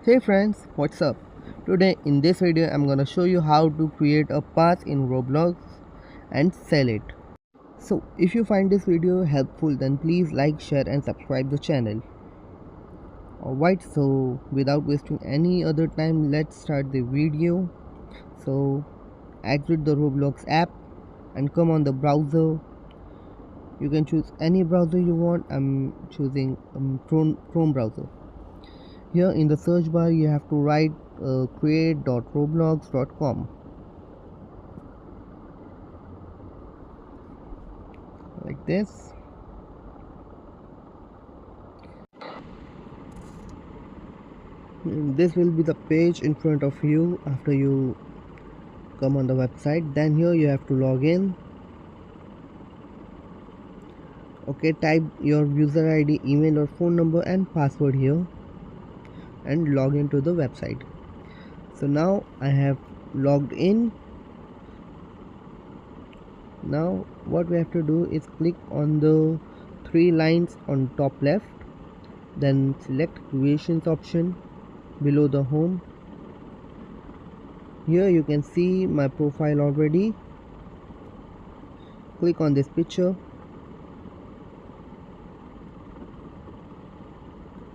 Hey friends, what's up? Today in this video I'm gonna show you how to create a pass in Roblox and sell it. So if you find this video helpful, then please like, share and subscribe the channel. Alright, so without wasting any other time, let's start the video. So exit the Roblox app and come on the browser. You can choose any browser you want. I'm choosing Chrome browser. Here in the search bar you have to write create.roblox.com like this. And this will be the page in front of you after you come on the website. Then here you have to log in. Okay, type your user ID, email or phone number and password here and log into the website. So now I have logged in. Now what we have to do is click on the three lines on top left, then select creations option below the home. Here you can see my profile already. Click on this picture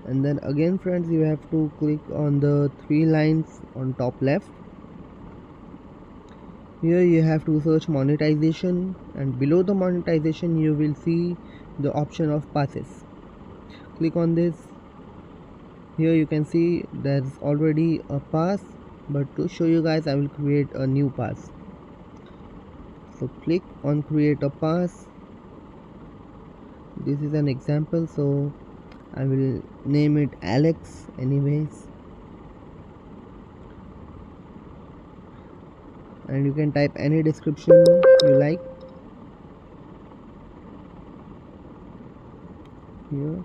and then again friends, you have to click on the three lines on top left. Here you have to search monetization, and below the monetization you will see the option of passes. Click on this. Here you can see there's already a pass, but to show you guys I will create a new pass. So click on create a pass. This is an example, so I will name it Alex anyways, and you can type any description you like here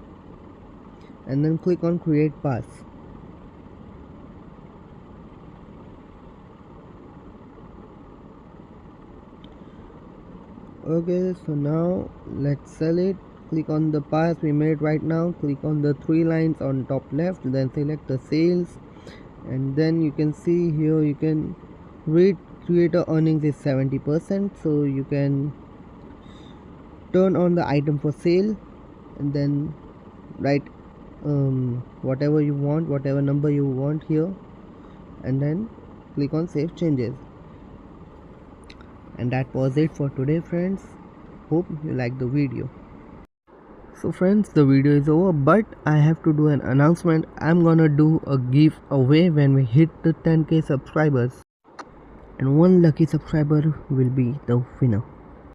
and then click on create pass. Okay, so now let's sell it. Click on the pass we made right now, click on the three lines on top left, then select the sales, and then you can see here you can read creator earnings is 70%, so you can turn on the item for sale and then write whatever you want, whatever number you want here, and then click on save changes. And that was it for today friends. Hope you liked the video. So friends, the video is over, but I have to do an announcement. I'm gonna do a giveaway when we hit the 10k subscribers, and one lucky subscriber will be the winner.